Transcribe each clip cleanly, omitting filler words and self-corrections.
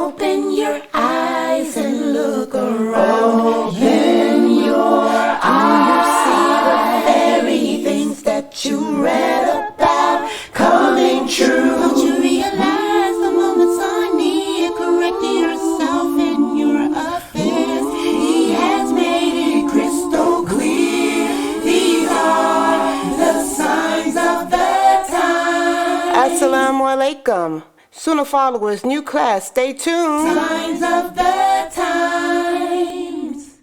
Open your eyes and look around. In your eyes, you see the very things that you read about coming true. Don't you realize the moments are near? Correct yourself in your affairs. He has made it crystal clear. These are the signs of the time. Assalamu alaikum. Sunnah followers, new class, stay tuned. Signs of the times.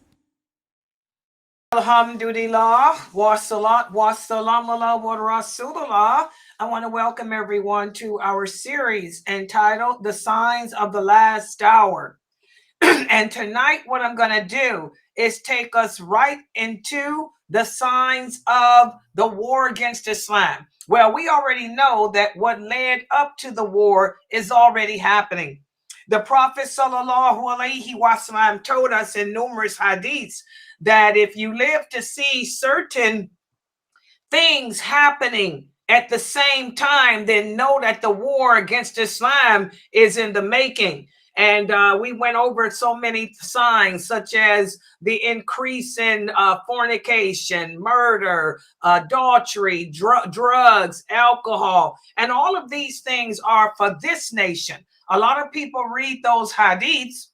Alhamdulillah, wa salat, wa salam ala wa rasulullah. I want to welcome everyone to our series entitled The Signs of the Last Hour. And tonight, what I'm going to do is take us right into the signs of the war against Islam. Well, we already know that what led up to the war is already happening. The Prophet ﷺ told us in numerous hadiths that if you live to see certain things happening at the same time, then know that the war against Islam is in the making. And we went over so many signs, such as the increase in fornication, murder, adultery, drugs, alcohol. And all of these things are for this nation. A lot of people read those hadiths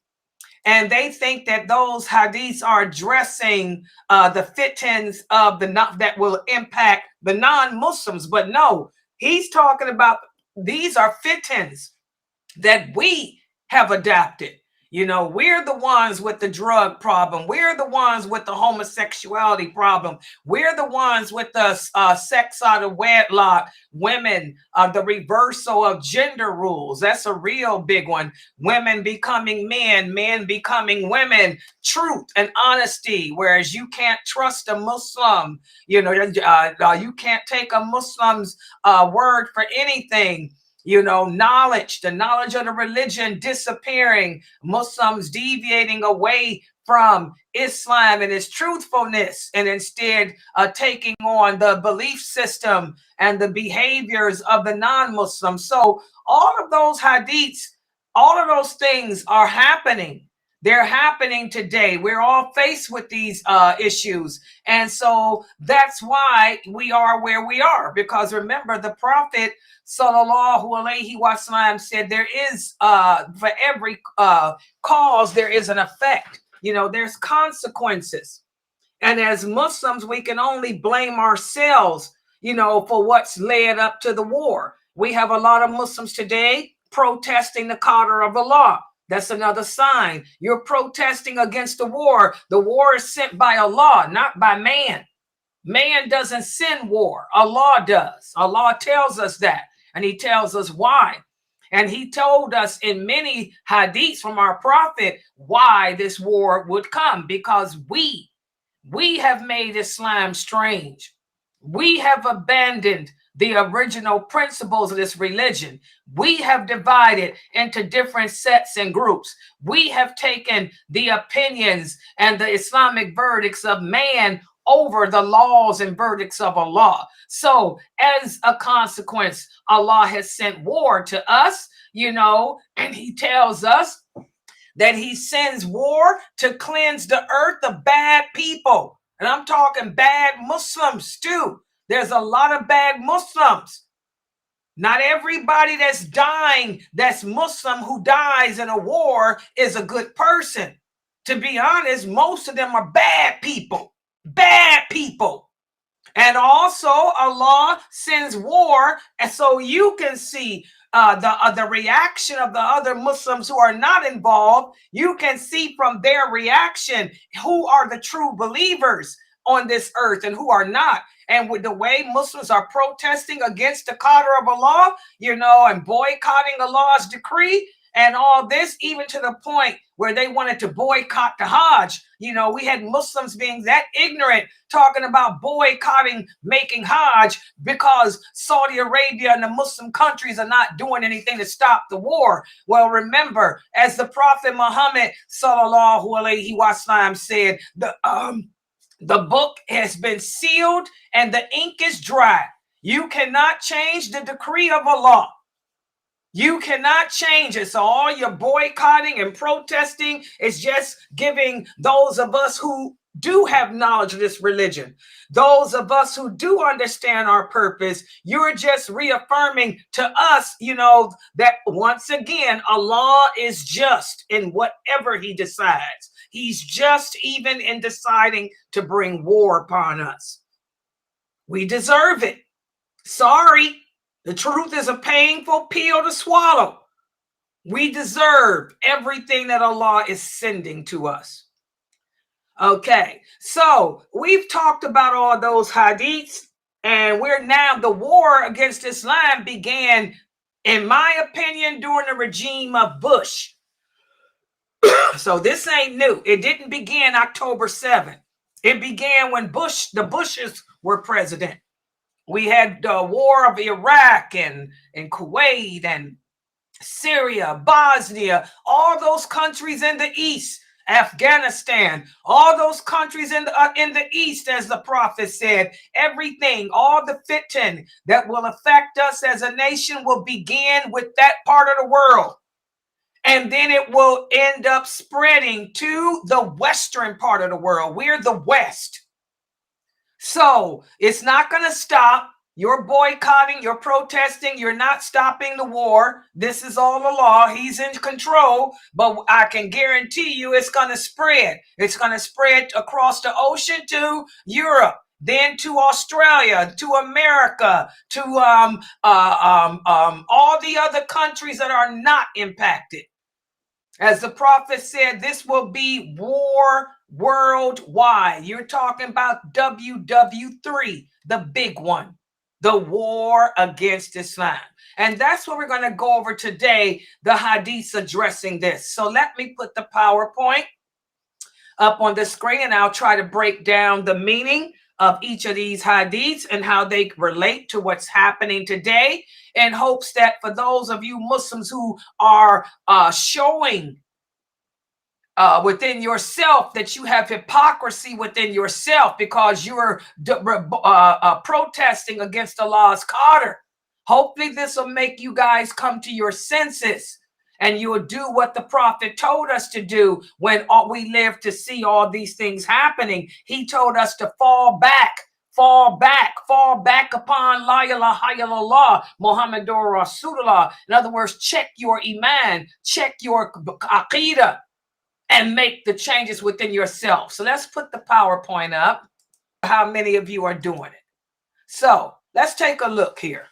and they think that those hadiths are addressing the fitans of that will impact the non-Muslims. But no, he's talking about these are fitans that we have adapted. You know, we're the ones with the drug problem. We're the ones with the homosexuality problem. We're the ones with the sex out of wedlock, women, the reversal of gender rules. That's a real big one. Women becoming men, men becoming women, truth and honesty. Whereas you can't trust a Muslim, you know, you can't take a Muslim's word for anything. You know, knowledge, the knowledge of the religion disappearing, Muslims deviating away from Islam and its truthfulness, and instead taking on the belief system and the behaviors of the non-Muslims. So all of those hadiths, all of those things are happening. They're happening today. We're all faced with these issues. And so that's why we are where we are. Because remember, the Prophet Sallallahu Alaihi Wasallam said there is, for every cause, there is an effect. You know, there's consequences. And as Muslims, we can only blame ourselves, you know, for what's led up to the war. We have a lot of Muslims today protesting the qadr of Allah. That's another sign. You're protesting against the war. The war is sent by Allah, not by man. Man doesn't send war. Allah does. Allah tells us that. And he tells us why. And he told us in many hadiths from our prophet why this war would come. Because we have made Islam strange. We have abandoned the original principles of this religion. We have divided into different sets and groups. We have taken the opinions and the Islamic verdicts of man over the laws and verdicts of Allah. So as a consequence, Allah has sent war to us, you know, and he tells us that he sends war to cleanse the earth of bad people. And I'm talking bad Muslims too. There's a lot of bad Muslims. Not everybody that's dying, that's Muslim, who dies in a war is a good person. To be honest, most of them are bad people. Bad people. And also Allah sends war, and so you can see the reaction of the other Muslims who are not involved. You can see from their reaction who are the true believers on this earth and who are not. And with the way Muslims are protesting against the qadr of Allah, you know, and boycotting Allah's decree and all this, even to the point where they wanted to boycott the Hajj. You know, we had Muslims being that ignorant, talking about boycotting making Hajj because Saudi Arabia and the Muslim countries are not doing anything to stop the war. Well, remember, as the Prophet Muhammad Sallallahu Alaihi Wasallam said, the book has been sealed and the ink is dry. You cannot change the decree of Allah. You cannot change it. So all your boycotting and protesting is just giving those of us who do have knowledge of this religion, those of us who do understand our purpose, you're just reaffirming to us, that once again, Allah is just in whatever he decides. He's just even in deciding to bring war upon us. We deserve it. Sorry. The truth is a painful pill to swallow. We deserve everything that Allah is sending to us. Okay, so we've talked about all those hadiths, and we're now, the war against Islam began, in my opinion, during the regime of Bush. So this ain't new. It didn't begin October 7th. It began when the Bushes were president. We had the war of Iraq and Kuwait and Syria, Bosnia, all those countries in the east, Afghanistan, all those countries in the east, as the prophet said, everything, all the fitan that will affect us as a nation will begin with that part of the world. And then it will end up spreading to the western part of the world. We're the West. So it's not going to stop. You're boycotting, you're protesting, you're not stopping the war. This is all the law. He's in control, but I can guarantee you it's going to spread. It's going to spread across the ocean to Europe, then to Australia, to America, to all the other countries that are not impacted. As the prophet said, this will be war worldwide. You're talking about WW3, the big one, the war against Islam. And that's what we're going to go over today, the hadiths addressing this. So let me put the PowerPoint up on the screen, and I'll try to break down the meaning of each of these hadiths and how they relate to what's happening today, in hopes that for those of you Muslims who are showing within yourself that you have hypocrisy within yourself because you're protesting against Allah's qadr, hopefully this will make you guys come to your senses and you will do what the prophet told us to do when we live to see all these things happening. He told us to fall back upon La ilaha illallah, Muhammadur Rasulullah. In other words, check your iman, check your aqidah, and make the changes within yourself. So let's put the PowerPoint up. How many of you are doing it? So let's take a look here.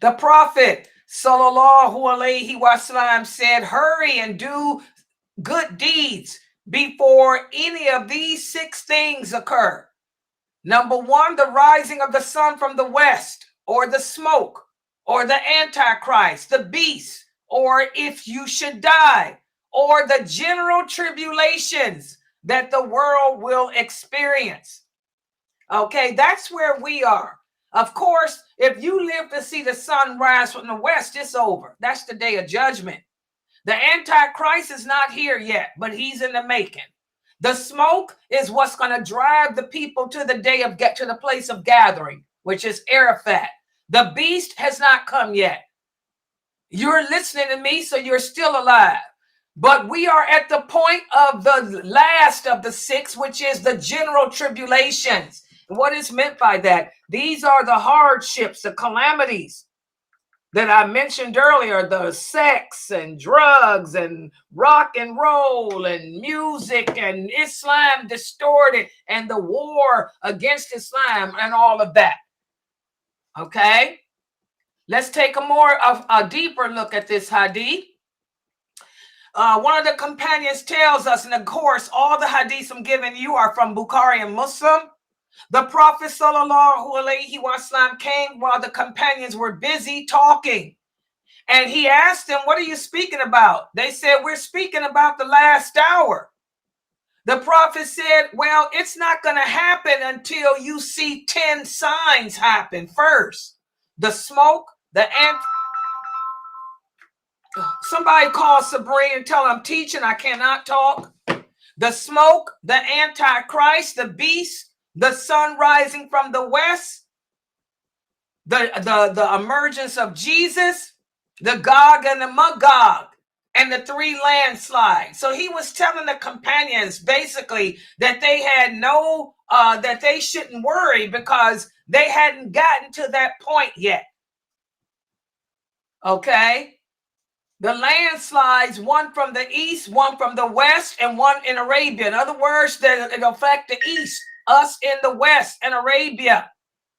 The Prophet sallallahu alaihi wasallam said, hurry and do good deeds before any of these 6 things occur. Number 1, the rising of the sun from the west, or the smoke, or the Antichrist, the beast, or if you should die, or the general tribulations that the world will experience. Okay, that's where we are. Of course, if you live to see the sun rise from the west, it's over. That's the day of judgment. The Antichrist is not here yet, but he's in the making. The smoke is what's going to drive the people to the day of to the place of gathering, which is Arafat. The beast has not come yet. You're listening to me, so you're still alive. But we are at the point of the last of the 6, which is the general tribulations. And what is meant by that? These are the hardships, the calamities that I mentioned earlier, the sex and drugs and rock and roll and music and Islam distorted and the war against Islam and all of that. Okay, let's take a deeper look at this hadith. One of the companions tells us, and of course, all the hadiths I'm giving you are from Bukhari and Muslim. The Prophet sallallahu alaihi wasallam came while the companions were busy talking. And he asked them, what are you speaking about? They said, we're speaking about the last hour. The prophet said, well, it's not going to happen until you see 10 signs happen first. The smoke, somebody call Sabrina and tell her I'm teaching, I cannot talk. The smoke, the Antichrist, the beast, the sun rising from the west, the emergence of Jesus, the Gog and the Magog, and the 3 landslides. So he was telling the companions basically that they had that they shouldn't worry because they hadn't gotten to that point yet. Okay. The landslides, one from the east, one from the west, and one in Arabia. In other words, that it affect the east, us in the west and Arabia.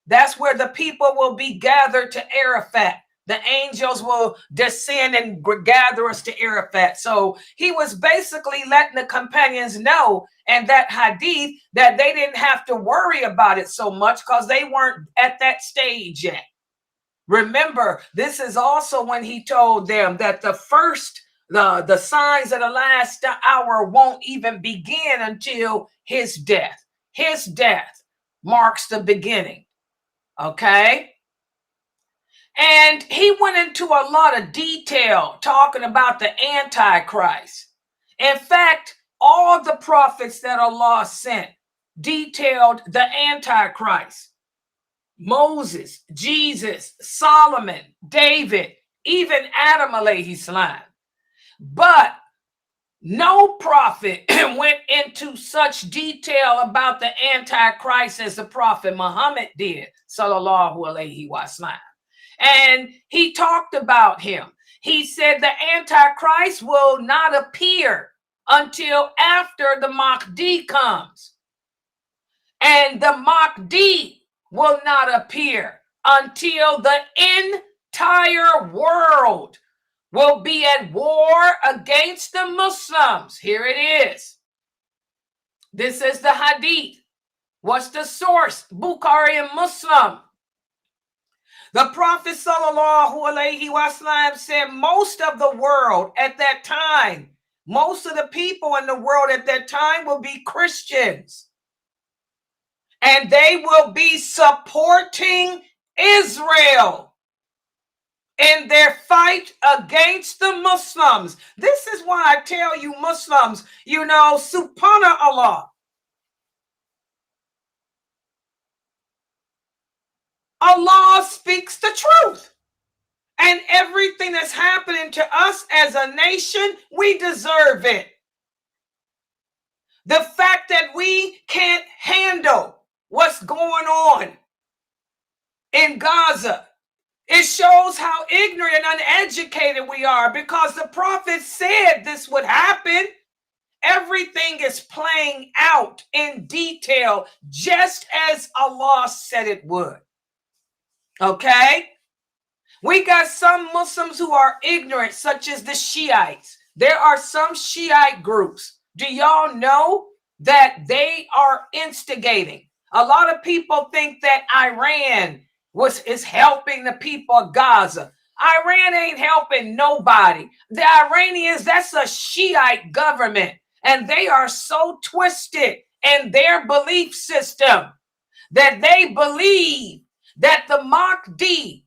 That's where the people will be gathered to Arafat. The angels will descend and gather us to Arafat. So he was basically letting the companions know in that hadith that they didn't have to worry about it so much because they weren't at that stage yet. Remember, this is also when he told them that the signs of the last hour won't even begin until his death. His death marks the beginning. Okay? And he went into a lot of detail talking about the Antichrist. In fact, all the prophets that Allah sent detailed the Antichrist. Moses, Jesus, Solomon, David, even Adam alayhi salam. But no prophet went into such detail about the Antichrist as the prophet Muhammad did, sallallahu alayhi wasallam. And he talked about him. He said the Antichrist will not appear until after the Mahdi comes. And the Mahdi will not appear until the entire world will be at war against the Muslims. Here it is. This is the hadith. What's the source? Bukhari and Muslim. The Prophet sallallahu alaihi wasallam said most of the world at that time, most of the people in the world at that time will be Christians. And they will be supporting Israel in their fight against the Muslims. This is why I tell you Muslims, subhanallah. Allah speaks the truth. And everything that's happening to us as a nation, we deserve it. The fact that we can't handle what's going on in Gaza, it shows how ignorant and uneducated we are because the prophet said this would happen. Everything is playing out in detail, just as Allah said it would. Okay? We got some Muslims who are ignorant, such as the Shiites. There are some Shiite groups. Do y'all know that they are instigating? A lot of people think that Iran is helping the people of Gaza. Iran ain't helping nobody. The Iranians, that's a Shiite government, and they are so twisted in their belief system that they believe that the Mahdi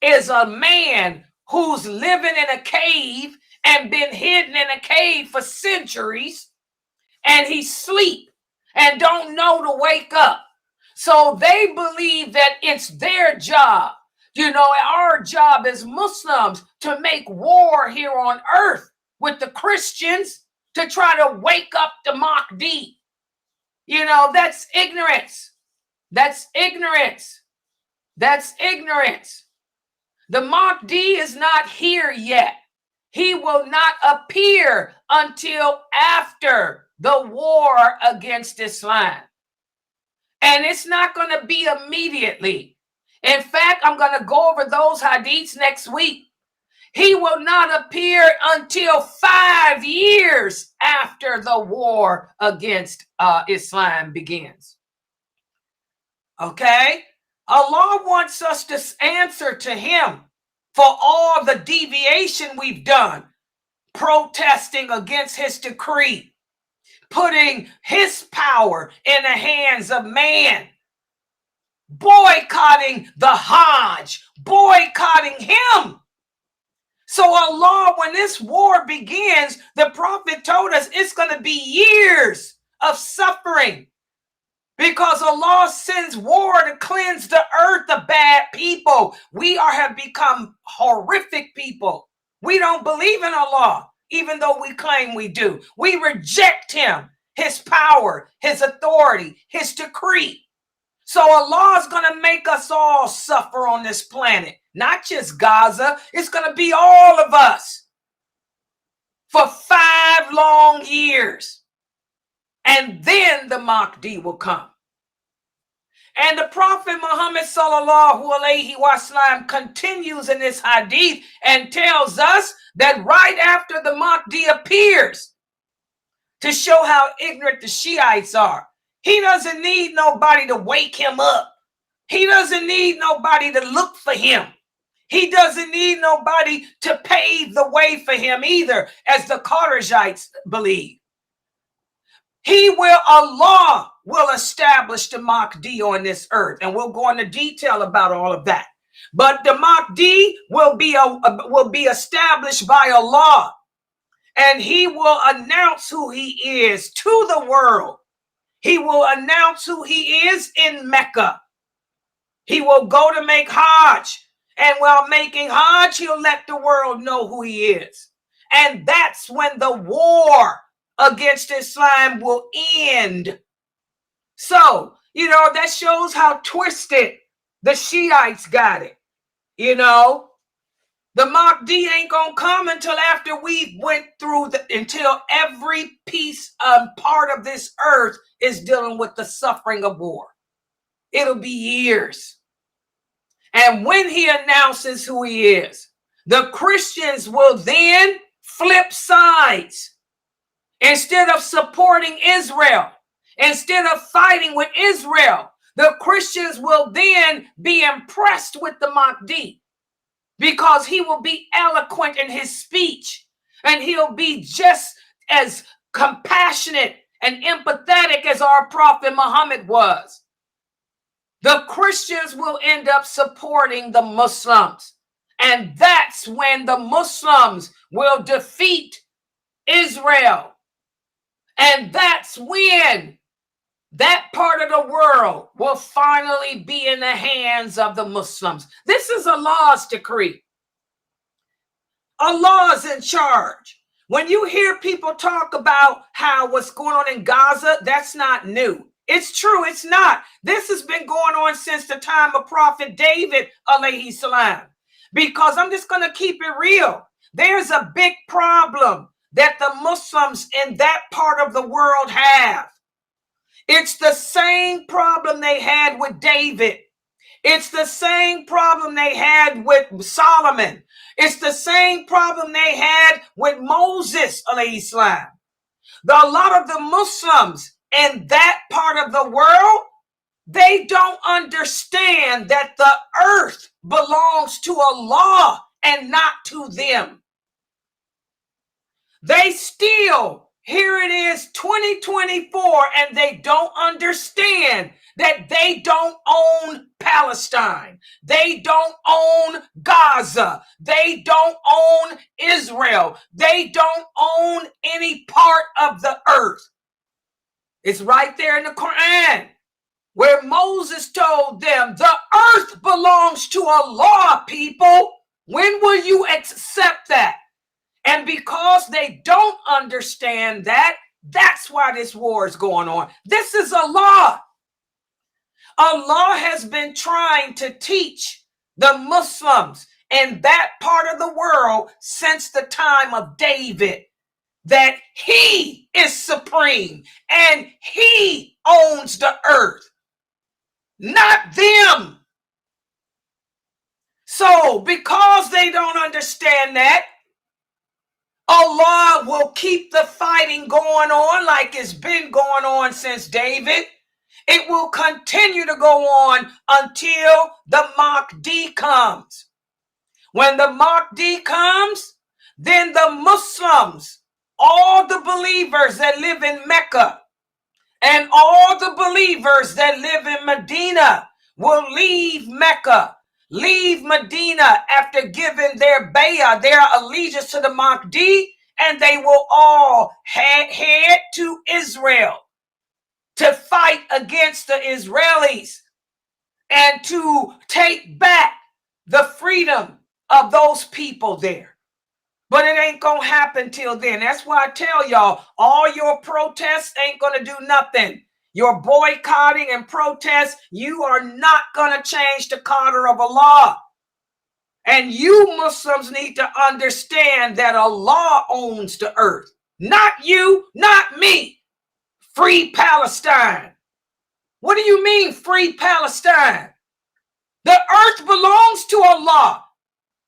is a man who's living in a cave and been hidden in a cave for centuries, and he sleep and don't know to wake up. So they believe that it's their job. Our job as Muslims to make war here on earth with the Christians to try to wake up the Mahdi. That's ignorance. That's ignorance. That's ignorance. The Mahdi is not here yet. He will not appear until after the war against Islam. And it's not going to be immediately. In fact, I'm going to go over those hadiths next week. He will not appear until 5 years after the war against Islam begins. Okay? Allah wants us to answer to him for all the deviation we've done, protesting against his decree, putting his power in the hands of man, boycotting the Hajj, boycotting him. So Allah, when this war begins, the Prophet told us it's going to be years of suffering. Because Allah sends war to cleanse the earth of bad people. We have become horrific people. We don't believe in Allah, even though we claim we do. We reject him, his power, his authority, his decree. So Allah is going to make us all suffer on this planet, not just Gaza. It's going to be all of us for 5 long years. And then the Mahdi will come. And the Prophet Muhammad sallallahu alaihi wasallam continues in this hadith and tells us that right after the Mahdi appears, to show how ignorant the Shiites are, he doesn't need nobody to wake him up. He doesn't need nobody to look for him. He doesn't need nobody to pave the way for him either, as the Qurayshites believe. Allah will establish the Mahdi on this earth, and we'll go into detail about all of that. But the Mahdi will be established by Allah, and he will announce who he is to the world. He will announce who he is in Mecca. He will go to make Hajj, and while making Hajj, he'll let the world know who he is. And that's when the war against Islam will end. So, that shows how twisted the Shiites got it. The Mahdi ain't gonna come until after we went through until every piece and part of this earth is dealing with the suffering of war. It'll be years. And when he announces who he is, the Christians will then flip sides. Instead of supporting Israel, instead of fighting with Israel, the Christians will then be impressed with the Mahdi, because he will be eloquent in his speech, and he'll be just as compassionate and empathetic as our Prophet Muhammad was. The Christians will end up supporting the Muslims, and that's when the Muslims will defeat Israel. And that's when that part of the world will finally be in the hands of the Muslims. This is Allah's decree. Allah is in charge. When you hear people talk about what's going on in Gaza, that's not new. It's true, it's not. This has been going on since the time of Prophet David, alayhi salam. Because I'm just going to keep it real. There's a big problem that the Muslims in that part of the world have. It's the same problem they had with David. It's the same problem they had with Solomon. It's the same problem they had with Moses, alayhi salam. A lot of the Muslims in that part of the world, they don't understand that the earth belongs to Allah and not to them. They still, here it is 2024, and they don't understand that they don't own Palestine. They don't own Gaza. They don't own Israel. They don't own any part of the earth. It's right there in the Quran, where Moses told them, the earth belongs to Allah, people. When will you accept that? And because they don't understand that, that's why this war is going on. This is Allah. Allah has been trying to teach the Muslims in that part of the world since the time of David that he is supreme and he owns the earth, not them. So because they don't understand that, Allah will keep the fighting going on like it's been going on since David. It will continue to go on until the Mahdi comes. When the Mahdi comes, then the Muslims, all the believers that live in Mecca and all the believers that live in Medina will leave Mecca, leave Medina after giving their bay'ah, their allegiance to the Mahdi, and they will all head to Israel to fight against the Israelis and to take back the freedom of those people there. But it ain't gonna happen till then. That's why I tell y'all, all your protests ain't gonna do nothing. Your boycotting and protests, you are not gonna change the Qadr of Allah. And you Muslims need to understand that Allah owns the earth. Not you, not me. Free Palestine. What do you mean, free Palestine? The earth belongs to Allah.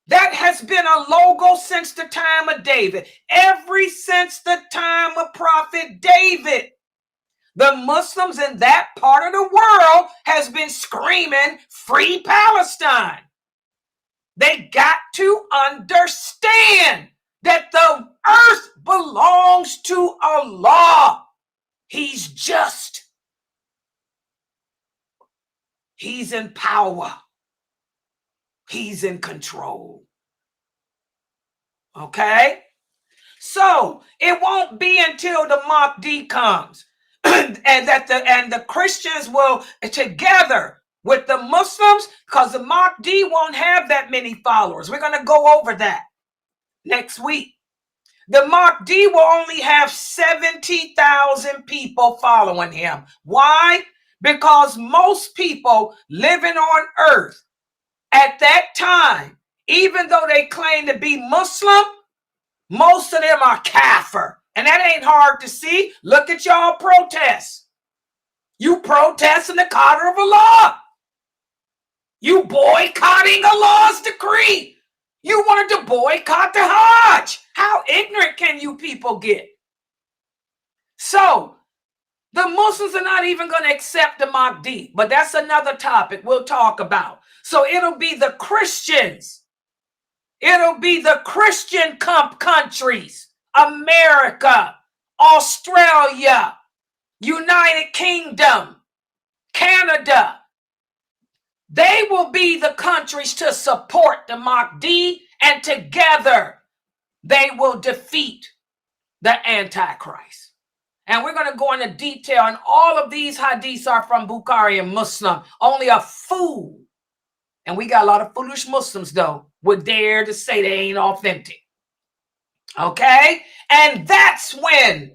That has been a logo since the time of David. Ever since the time of Prophet David. The Muslims in that part of the world has been screaming, free Palestine. They got to understand that the earth belongs to Allah. He's just. He's in power. He's in control. Okay? So it won't be until the Mahdi comes and the Christians will together with the Muslims, because the Mahdi won't have that many followers. We're going to go over that next week. The Mahdi will only have 70,000 people following him. Why? Because most people living on earth at that time, even though they claim to be Muslim, most of them are kafir. And that ain't hard to see. Look at y'all protests. You protesting the Qadr of Allah. You boycotting Allah's decree. You wanted to boycott the Hajj. How ignorant can you people get? So, the Muslims are not even going to accept the Mahdi. But that's another topic we'll talk about. So, it'll be the Christians. It'll be the Christian countries. America, Australia, United Kingdom, Canada. They will be the countries to support the Mahdi, and together they will defeat the Antichrist. And we're going to go into detail, and all of these hadiths are from Bukhari and Muslim. Only a fool, and we got a lot of foolish Muslims though, would dare to say they ain't authentic. Okay? And that's when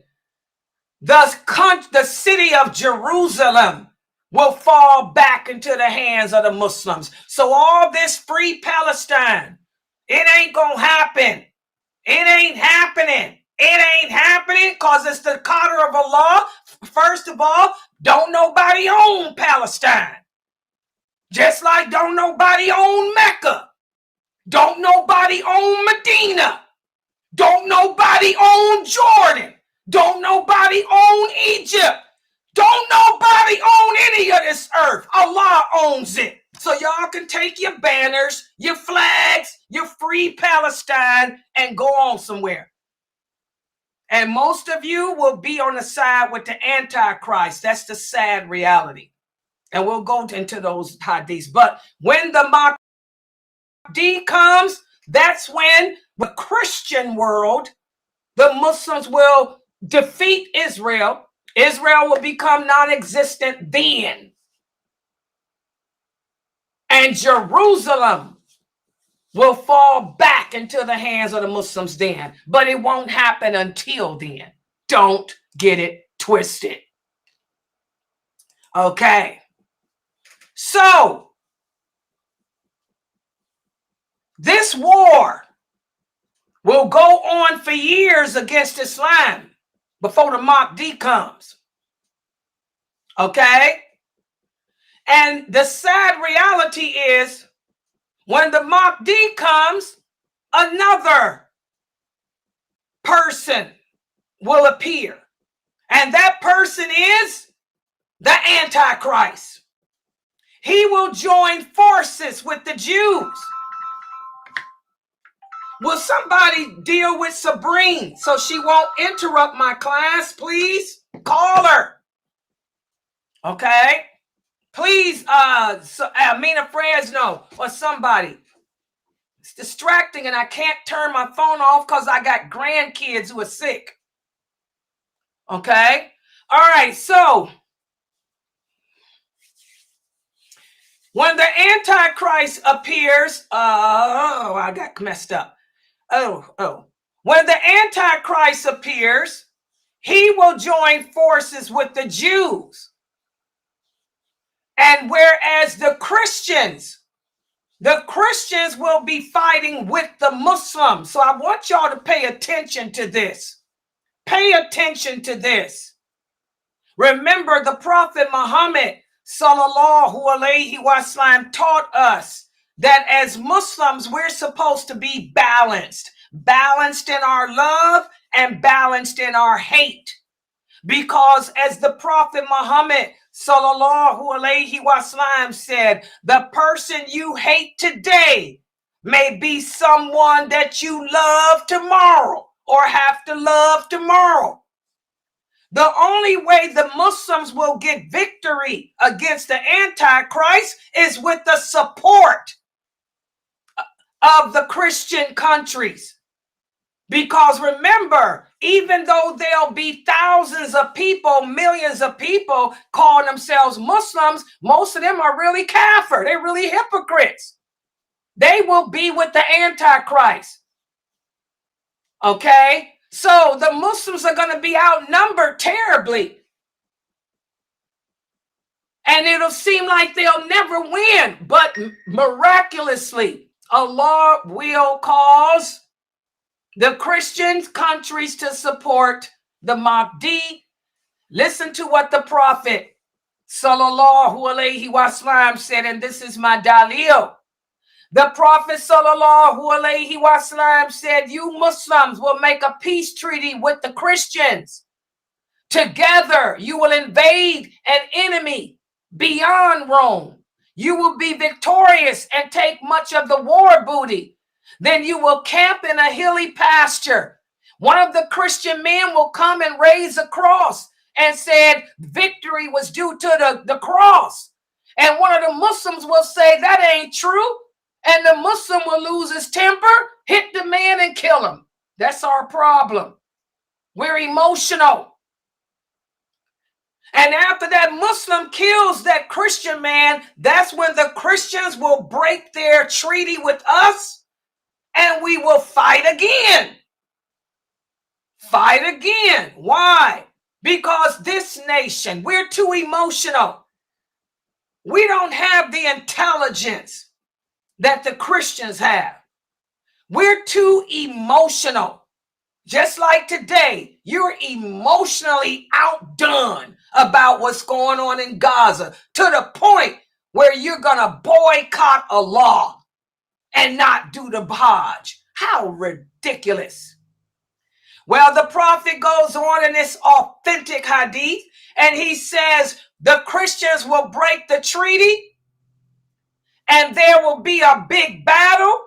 the city of Jerusalem will fall back into the hands of the Muslims. So all this free Palestine, it ain't gonna happen. It ain't happening. It ain't happening because it's the Qadr of Allah. First of all, don't nobody own Palestine. Just like don't nobody own Mecca. Don't nobody own Medina. Don't nobody own Jordan. Don't nobody own Egypt. Don't nobody own any of this earth. Allah owns it. So y'all can take your banners, your flags, your free Palestine, and go on somewhere. And most of you will be on the side with the Antichrist. That's the sad reality. And we'll go into those hadiths. But when the Mahdi comes, that's when the Christian world, the Muslims will defeat Israel. Israel will become non-existent then. And Jerusalem will fall back into the hands of the Muslims then. But it won't happen until then. Don't get it twisted. Okay. So, this war will go on for years against Islam before the Mahdi comes. Okay? And the sad reality is when the Mahdi comes, another person will appear. And that person is the Antichrist. He will join forces with the Jews. Will somebody deal with Sabrine so she won't interrupt my class, please? Call her. Okay? Please, Amina Fresno or somebody. It's distracting and I can't turn my phone off because I got grandkids who are sick. Okay? All right, so When the Antichrist appears, I got messed up. When the Antichrist appears, he will join forces with the Jews. And whereas the Christians will be fighting with the Muslims. So I want y'all to pay attention to this. Pay attention to this. Remember, the Prophet Muhammad sallallahu alaihi wasallam taught us that as Muslims, we're supposed to be balanced in our love and balanced in our hate. Because as the Prophet Muhammad sallallahu alaihi wasallam said, the person you hate today may be someone that you love tomorrow or have to love tomorrow. The only way the Muslims will get victory against the Antichrist is with the support of the Christian countries. Because remember, even though there'll be thousands of people, millions of people calling themselves Muslims, most of them are really kafir. They're really hypocrites. They will be with the Antichrist. Okay? So the Muslims are going to be outnumbered terribly. And it'll seem like they'll never win. But miraculously, Allah will cause the Christian countries to support the Mahdi. Listen to what the Prophet sallallahu alaihi wasallam said, and this is my dalil. The Prophet sallallahu alaihi wasallam said, you Muslims will make a peace treaty with the Christians. Together, you will invade an enemy beyond Rome. You will be victorious and take much of the war booty. Then you will camp in a hilly pasture. One of the Christian men will come and raise a cross and said victory was due to the cross. And one of the Muslims will say that ain't true. And the Muslim will lose his temper, hit the man and kill him. That's our problem. We're emotional. And after that Muslim kills that Christian man, that's when the Christians will break their treaty with us and we will fight again. Fight again. Why? Because this nation, we're too emotional. We don't have the intelligence that the Christians have. We're too emotional. Just like today, you're emotionally outdone about what's going on in Gaza to the point where you're going to boycott Allah and not do the Hajj. How ridiculous. Well, the Prophet goes on in this authentic hadith and he says the Christians will break the treaty and there will be a big battle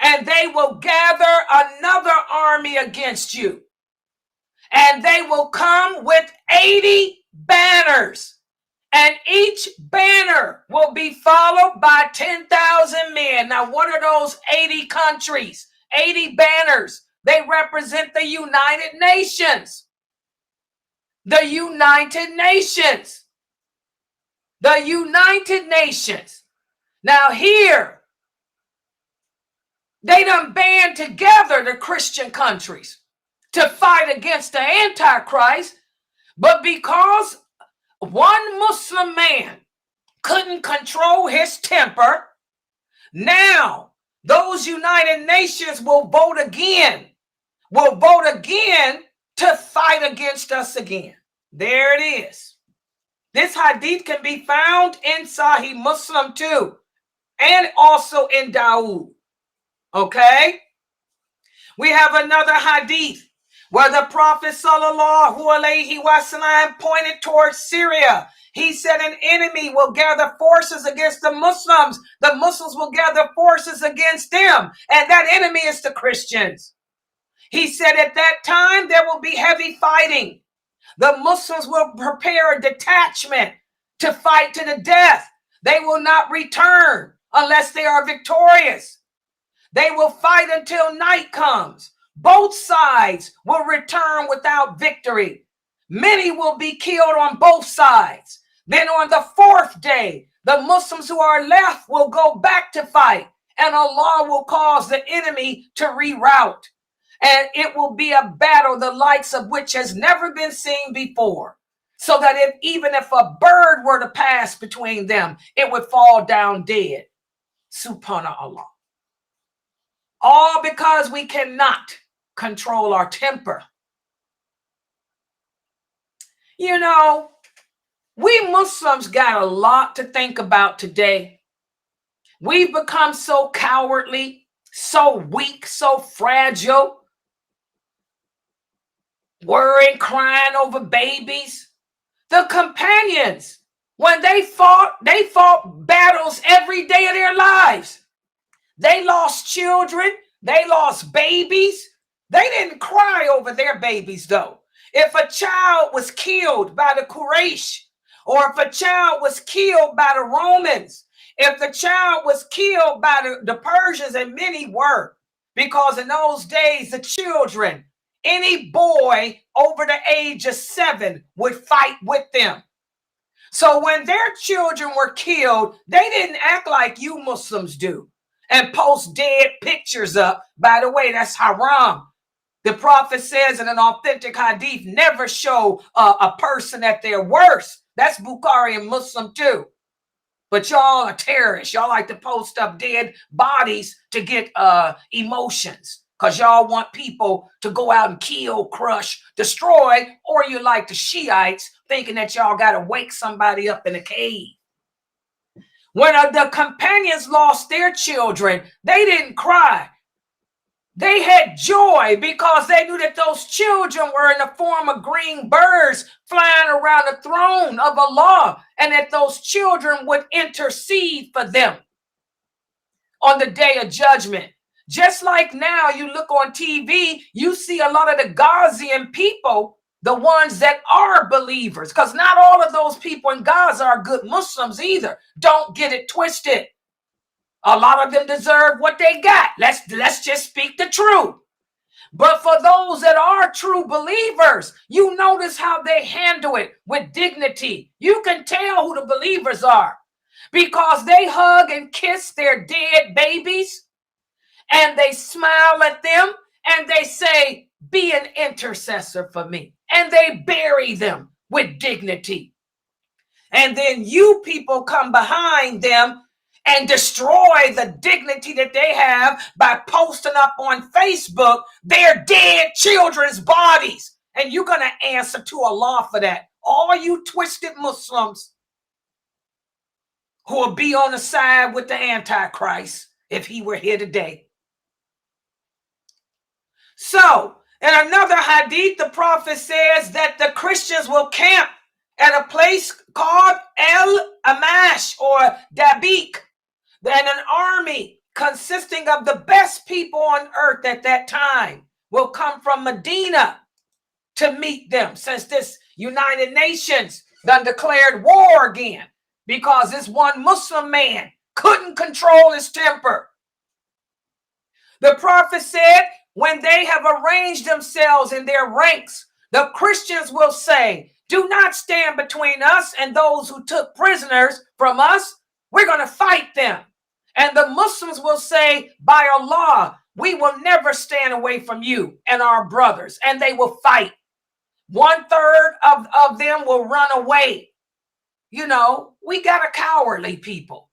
and they will gather another army against you. And they will come with 80 banners. And each banner will be followed by 10,000 men. Now, what are those 80 countries? 80 banners. They represent the United Nations. The United Nations. The United Nations. Now here, they done band together, the Christian countries, to fight against the Antichrist. But because one Muslim man couldn't control his temper, now those United Nations will vote again to fight against us again. There it is. This hadith can be found in Sahih Muslim too, and also in Dawood. Okay? We have another hadith where the Prophet sallallahu alaihi wasallam pointed towards Syria. He said an enemy will gather forces against the Muslims. The Muslims will gather forces against them. And that enemy is the Christians. He said at that time there will be heavy fighting. The Muslims will prepare a detachment to fight to the death. They will not return unless they are victorious. They will fight until night comes. Both sides will return without victory. Many will be killed on both sides. Then on the fourth day, The Muslims who are left will go back to fight, and Allah will cause the enemy to reroute. And it will be a battle the likes of which has never been seen before. So that even if a bird were to pass between them, it would fall down dead. Subhanallah. All because we cannot control our temper. You know, we Muslims got a lot to think about today. We've become so cowardly, so weak, so fragile, worrying, crying over babies. The companions, when they fought battles every day of their lives. They lost children. They lost babies. They didn't cry over their babies, though. If a child was killed by the Quraysh, or if a child was killed by the Romans, if the child was killed by the Persians, and many were, because in those days, the children, any boy over the age of 7 would fight with them. So when their children were killed, they didn't act like you Muslims do and post dead pictures up. By the way, that's haram. The Prophet says in an authentic hadith, never show a person at their worst. That's Bukhari and Muslim too. But y'all are terrorists. Y'all like to post up dead bodies to get emotions, because y'all want people to go out and kill, crush, destroy, or you like the Shiites thinking that y'all got to wake somebody up in a cave. When the companions lost their children, they didn't cry. They had joy because they knew that those children were in the form of green birds flying around the throne of Allah, and that those children would intercede for them on the day of judgment. Just like now, you look on TV, you see a lot of the Ghazian people, the ones that are believers, because not all of those people in Gaza are good Muslims either. Don't get it twisted. A lot of them deserve what they got. Let's just speak the truth. But for those that are true believers, you notice how they handle it with dignity. You can tell who the believers are because they hug and kiss their dead babies, and they smile at them, and they say, be an intercessor for me. And they bury them with dignity. And then you people come behind them and destroy the dignity that they have by posting up on Facebook their dead children's bodies. And you're going to answer to Allah for that. All you twisted Muslims who will be on the side with the Antichrist if he were here today. So, in another hadith, the Prophet says that the Christians will camp at a place called El Amash or Dabiq, and an army consisting of the best people on earth at that time will come from Medina to meet them, since this United Nations done declared war again because this one Muslim man couldn't control his temper. The Prophet said, when they have arranged themselves in their ranks, the Christians will say, do not stand between us and those who took prisoners from us. We're going to fight them. And the Muslims will say, by Allah, we will never stand away from you and our brothers. And they will fight. 1/3 of them will run away. You know, we got a cowardly people.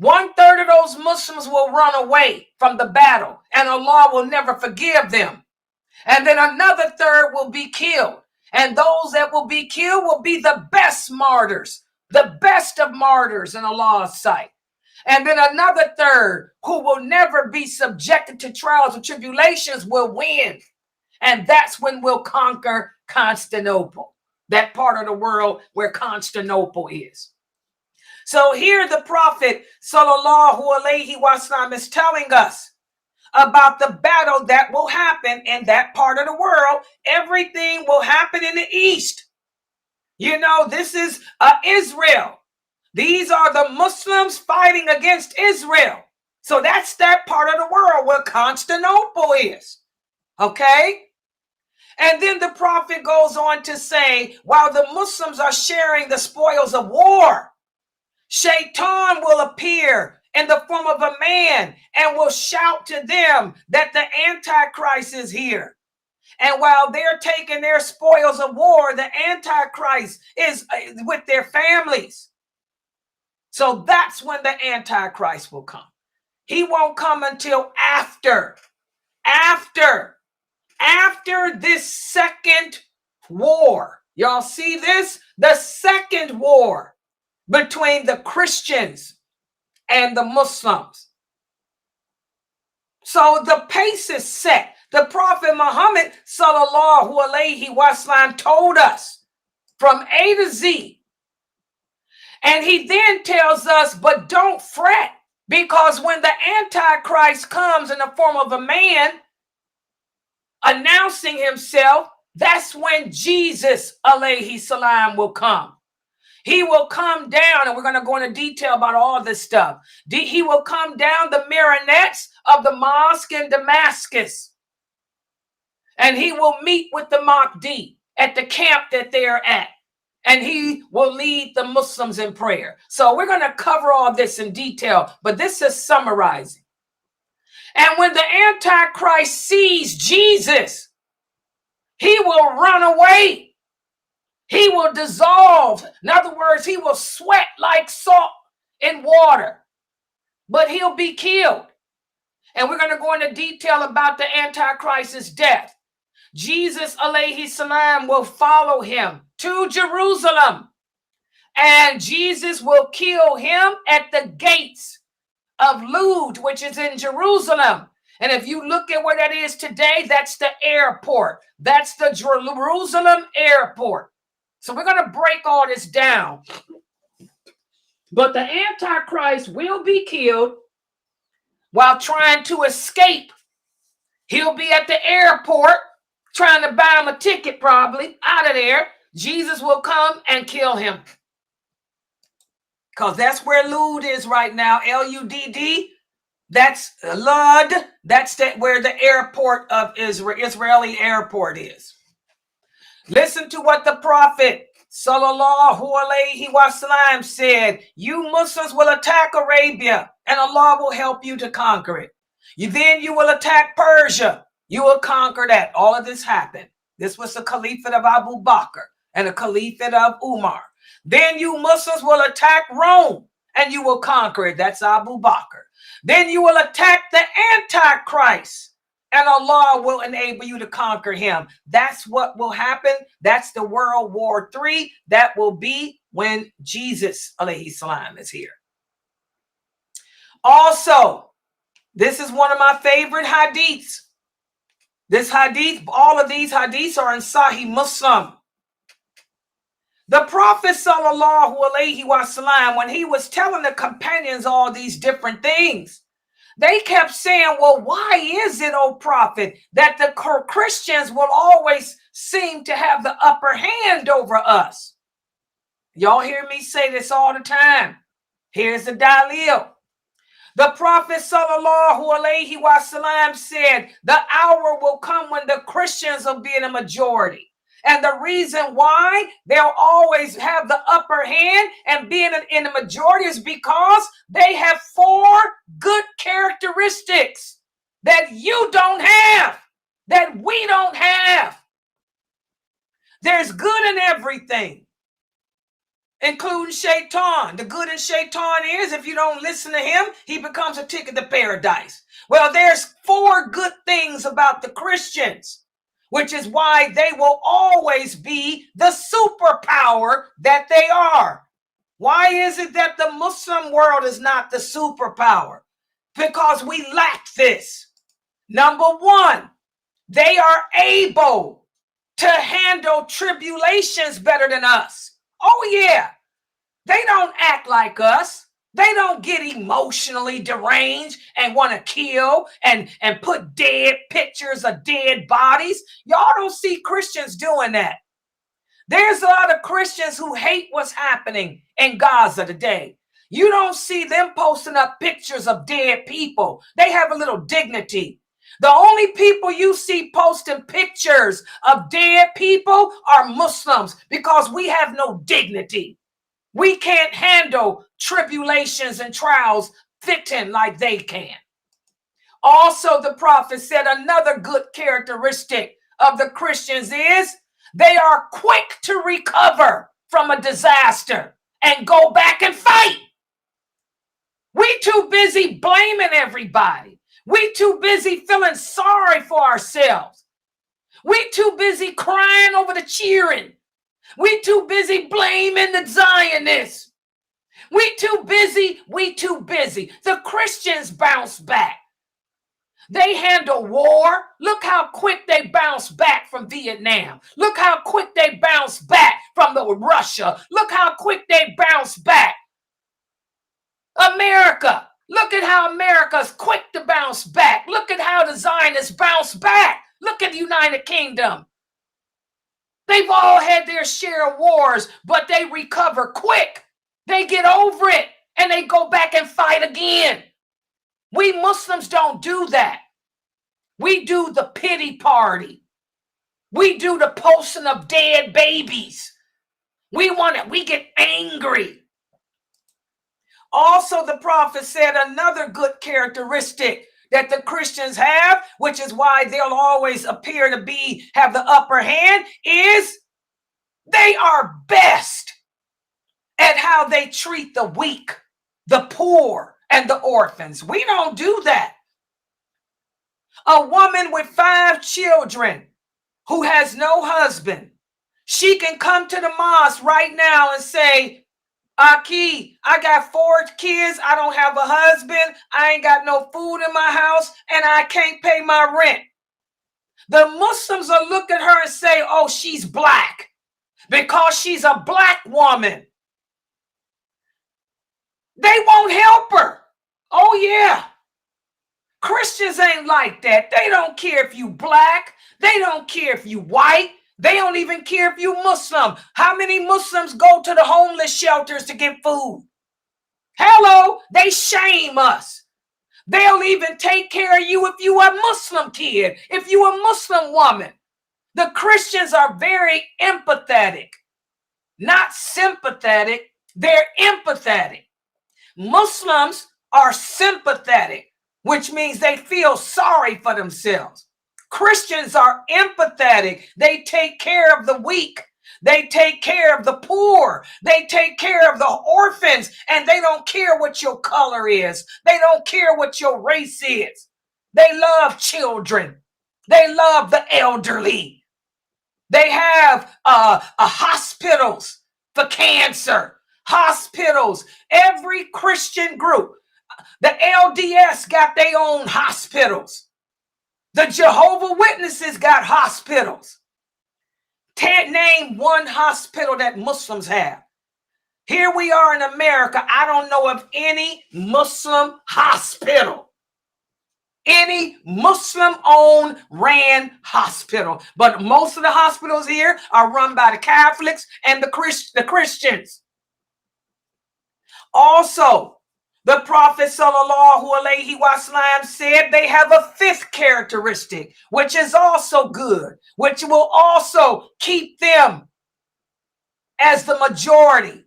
1/3 of those Muslims will run away from the battle, and Allah will never forgive them. And then another 1/3 will be killed. And those that will be killed will be the best martyrs, the best of martyrs in Allah's sight. And then another 1/3 who will never be subjected to trials or tribulations will win. And that's when we'll conquer Constantinople, that part of the world where Constantinople is. So here the Prophet sallallahu alaihi wasallam is telling us about the battle that will happen in that part of the world. Everything will happen in the east. You know, this is Israel. These are the Muslims fighting against Israel. So that's that part of the world where Constantinople is. Okay? And then the Prophet goes on to say, while the Muslims are sharing the spoils of war, Shaitan will appear in the form of a man and will shout to them that the Antichrist is here. And while they're taking their spoils of war, the Antichrist is with their families. So that's when the Antichrist will come. He won't come until after this second war. Y'all see this? The second war between the Christians and the Muslims. So the pace is set. The Prophet Muhammad sallallahu alaihi wasallam told us from A to Z. And he then tells us, but don't fret, because when the Antichrist comes in the form of a man announcing himself, that's when Jesus alayhi salam will come. He will come down, and we're going to go into detail about all this stuff. He will come down the minarets of the mosque in Damascus, and he will meet with the Mahdi at the camp that they're at, and he will lead the Muslims in prayer. So we're going to cover all this in detail, but this is summarizing. And when the Antichrist sees Jesus, he will run away. He will dissolve. In other words, he will sweat like salt in water, but he'll be killed. And we're going to go into detail about the Antichrist's death. Jesus alayhi salam will follow him to Jerusalem, and Jesus will kill him at the gates of Lud, which is in Jerusalem. And if you look at where that is today, that's the airport. That's the Jerusalem airport. So we're going to break all this down. But the Antichrist will be killed while trying to escape. He'll be at the airport trying to buy him a ticket, probably out of there. Jesus will come and kill him. Because that's where Lud is right now, L-U-D-D. That's Lud. That's where the airport of Israel, Israeli airport is. Listen to what the Prophet sallallahu alaihi wasallam said. You Muslims will attack Arabia, and Allah will help you to conquer it. Then you will attack Persia. You will conquer that. All of this happened. This was the Caliphate of Abu Bakr and the Caliphate of Umar. Then you Muslims will attack Rome, and you will conquer it. That's Abu Bakr. Then you will attack the Antichrist, and Allah will enable you to conquer him. That's what will happen. That's the World War III. That will be when Jesus alayhi salam is here. Also, this is one of my favorite hadiths. This hadith, all of these hadiths are in Sahih Muslim. The Prophet sallallahu alaihi wasallam, when he was telling the companions all these different things, they kept saying, well, why is it, O Prophet, that the Christians will always seem to have the upper hand over us? Y'all hear me say this all the time. Here's the dalil. The Prophet sallallahu alaihi wasallam said, the hour will come when the Christians will be in a majority. And the reason why they'll always have the upper hand and being in the majority is because they have 4 good characteristics that you don't have, that we don't have. There's good in everything, including Shaitan. The good in Shaitan is if you don't listen to him, he becomes a ticket to paradise. Well, there's 4 good things about the Christians, which is why they will always be the superpower that they are. Why is it that the Muslim world is not the superpower? Because we lack this. Number 1, they are able to handle tribulations better than us. Oh yeah, they don't act like us. They don't get emotionally deranged and want to kill and put dead pictures of dead bodies. Y'all don't see Christians doing that. There's a lot of Christians who hate what's happening in Gaza today. You don't see them posting up pictures of dead people. They have a little dignity. The only people you see posting pictures of dead people are Muslims, because we have no dignity. We can't handle tribulations and trials fitting like they can. Also, the prophet said another good characteristic of the Christians is they are quick to recover from a disaster and go back and fight. We too busy blaming everybody. We too busy feeling sorry for ourselves. We too busy crying over the cheering. We too busy blaming the Zionists. We too busy. The Christians bounce back. They handle war. Look how quick they bounce back from Vietnam. Look how quick they bounce back from Russia. Look how quick they bounce back. America. Look at how America's quick to bounce back. Look at how the Zionists bounce back. Look at the United Kingdom. They've all had their share of wars, but they recover quick. They get over it and they go back and fight again. We Muslims don't do that. We do the pity party. We do the posting of dead babies. We get angry. Also, the prophet said another good characteristic that the Christians have, which is why they'll always appear to have the upper hand, is they are best at how they treat the weak, the poor, and the orphans. We don't do that. A woman with 5 children who has no husband, she can come to the mosque right now and say, Aki, I got 4 kids. I don't have a husband. I ain't got no food in my house, and I can't pay my rent. The Muslims will look at her and say, oh, she's black because she's a black woman. They won't help her. Oh, yeah. Christians ain't like that. They don't care if you black. They don't care if you white. They don't even care if you Muslim. How many Muslims go to the homeless shelters to get food? Hello, they shame us. They'll even take care of you if you a Muslim kid, if you a Muslim woman. The Christians are very empathetic, not sympathetic. They're empathetic. Muslims are sympathetic, which means they feel sorry for themselves. Christians are empathetic. They take care of the weak. They take care of the poor. They take care of the orphans, and they don't care what your color is. They don't care what your race is. They love children. They love the elderly. They have hospitals for cancer, hospitals. Every Christian group, the LDS got their own hospitals. The Jehovah's Witnesses got hospitals. Name one hospital that Muslims have. Here we are in America. I don't know of any Muslim hospital. Any Muslim-owned, ran hospital. But most of the hospitals here are run by the Catholics and the Christians. Also, the Prophet sallallahu alaihi wasallam said they have a 5th characteristic, which is also good, which will also keep them as the majority.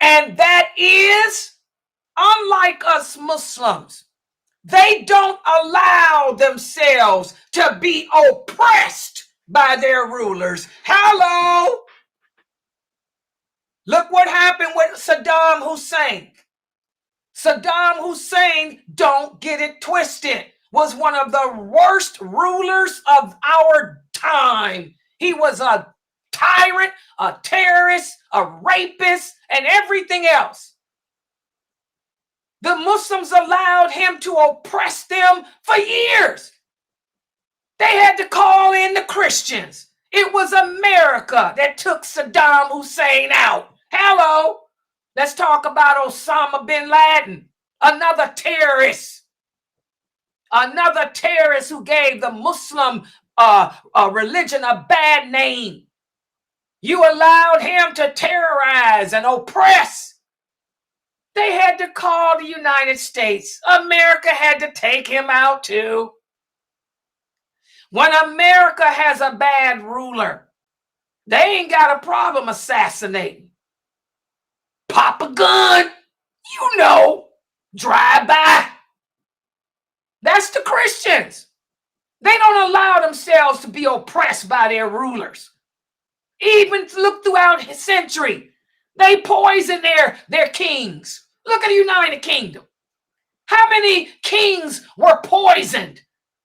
And that is, unlike us Muslims, they don't allow themselves to be oppressed by their rulers. Hello. Look what happened with Saddam Hussein. Saddam Hussein, don't get it twisted, was one of the worst rulers of our time. He was a tyrant, a terrorist, a rapist, and everything else. The Muslims allowed him to oppress them for years. They had to call in the Christians. It was America that took Saddam Hussein out. Hello. Let's talk about Osama bin Laden, another terrorist who gave the Muslim religion a bad name. You allowed him to terrorize and oppress. They had to call the United States. America had to take him out too. When America has a bad ruler, they ain't got a problem assassinating. pop a gun, you know, drive by. That's the Christians. They don't allow themselves to be oppressed by their rulers. Even look throughout the century, they poison their kings. Look at the United Kingdom. How many kings were poisoned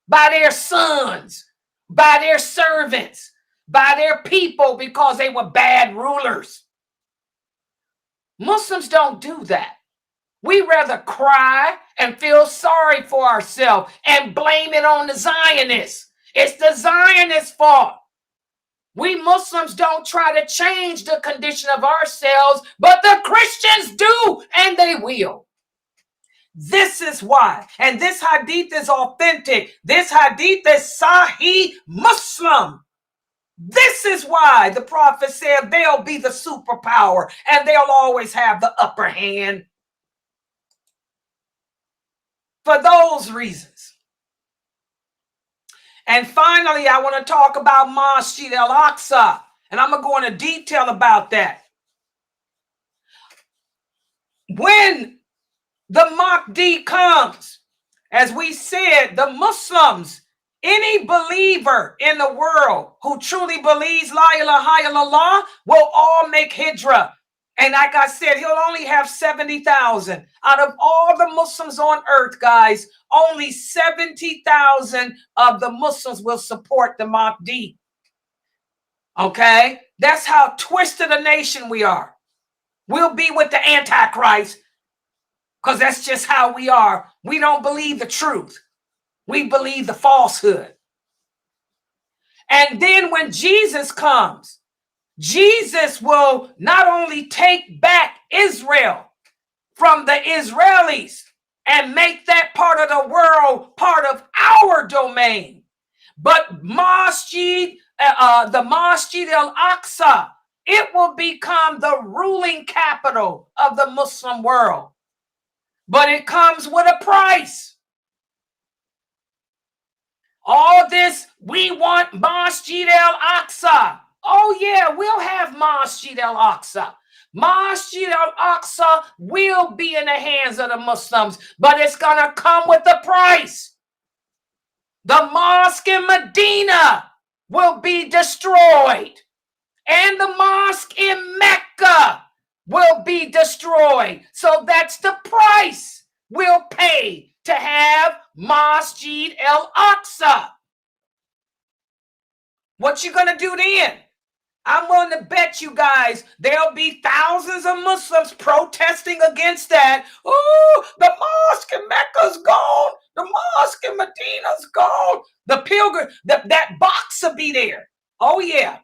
by their sons, by their servants, by their people because they were bad rulers? Muslims don't do that. We rather cry and feel sorry for ourselves and blame it on the Zionists. It's the Zionists' fault. We Muslims don't try to change the condition of ourselves, but the Christians do, and they will. This is why, and this hadith is authentic. This hadith is Sahih Muslim. This is why the prophet said they'll be the superpower and they'll always have the upper hand. For those reasons. And finally, I want to talk about Masjid al-Aqsa, and I'm going to go into detail about that. When the Mahdi comes, as we said, the Muslims, any believer in the world who truly believes La ilaha illallah will all make hijrah. And like I said, he'll only have 70,000. Out of all the Muslims on earth, guys, only 70,000 of the Muslims will support the Mahdi. Okay? That's how twisted a nation we are. We'll be with the Antichrist because that's just how we are. We don't believe the truth. We believe the falsehood. And then when Jesus comes, Jesus will not only take back Israel from the Israelis and make that part of the world part of our domain, but the Masjid al-Aqsa, it will become the ruling capital of the Muslim world. But it comes with a price. All this, we want Masjid al-Aqsa. Oh yeah, we'll have Masjid al-Aqsa. Masjid al-Aqsa will be in the hands of the Muslims, but it's going to come with a price. The mosque in Medina will be destroyed, and the mosque in Mecca will be destroyed. So that's the price we'll pay to have Masjid al-Aqsa. What you going to do then? I'm willing to bet you guys there'll be thousands of Muslims protesting against that. Oh, the mosque in Mecca's gone. The mosque in Medina's gone. The pilgrim, that box will be there. Oh, yeah.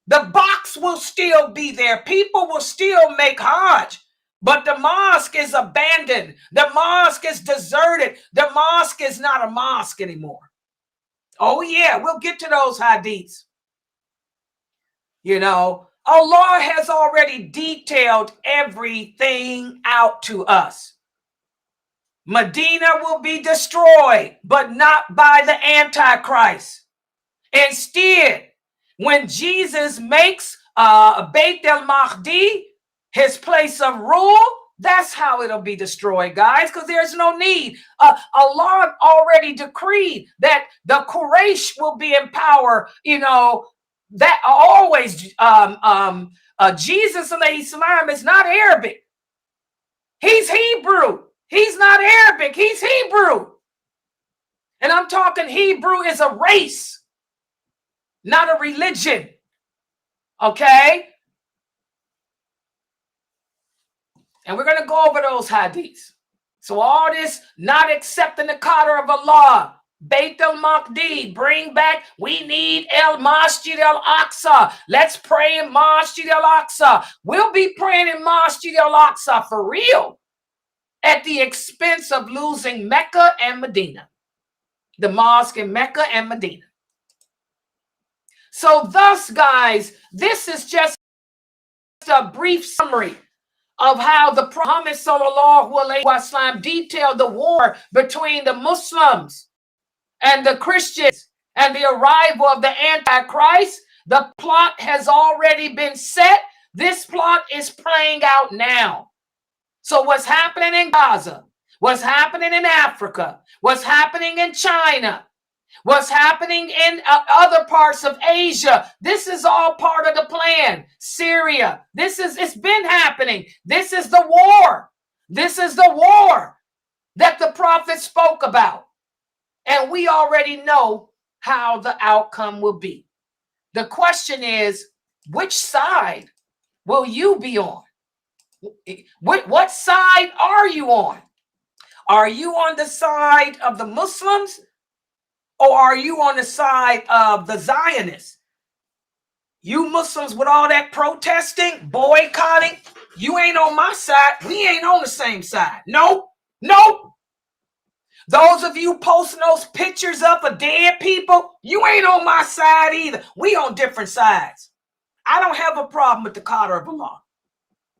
The box will still be there. People will still make Hajj. But the mosque is abandoned. The mosque is deserted. The mosque is not a mosque anymore. Oh, yeah. We'll get to those hadiths. You know, Allah has already detailed everything out to us. Medina will be destroyed, but not by the Antichrist. Instead, when Jesus makes Beit al-Mahdi his place of rule, that's how it'll be destroyed, guys, because there's no need. Allah already decreed that the Quraysh will be in power, you know, that always Jesus alayhi salam is not Arabic. He's Hebrew. He's not Arabic. He's Hebrew. And I'm talking Hebrew is a race, not a religion. Okay? And we're going to go over those hadiths. So all this not accepting the qadr of Allah, Beit al-Mahdi, bring back, we need Masjid al-Aqsa. Let's pray in Masjid al-Aqsa. We'll be praying in Masjid al-Aqsa for real at the expense of losing Mecca and Medina. The mosque in Mecca and Medina. So thus, guys, this is just a brief summary of how the Prophet sallallahu alaihi wasallam detailed the war between the Muslims and the Christians and the arrival of the Antichrist. The plot has already been set. This plot is playing out now. So what's happening in Gaza, what's happening in Africa, what's happening in China, what's happening in other parts of Asia, this is all part of the plan. Syria, it's been happening. This is the war. This is the war that the prophet spoke about. And we already know how the outcome will be. The question is, which side will you be on? What side are you on? Are you on the side of the Muslims, or are you on the side of the Zionists? You Muslims with all that protesting, boycotting, you ain't on my side. We ain't on the same side. Nope. Nope. Those of you posting those pictures up of dead people, you ain't on my side either. We on different sides. I don't have a problem with the qadar of Allah.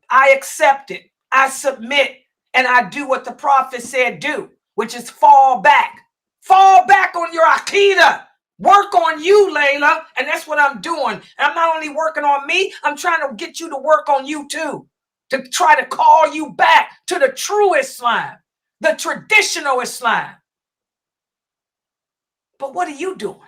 I accept it. I submit, and I do what the prophet said do, which is fall back. Fall back on your aqidah. Work on you, Layla. And that's what I'm doing. And I'm not only working on me, I'm trying to get you to work on you too. To try to call you back to the true Islam, the traditional Islam. But what are you doing?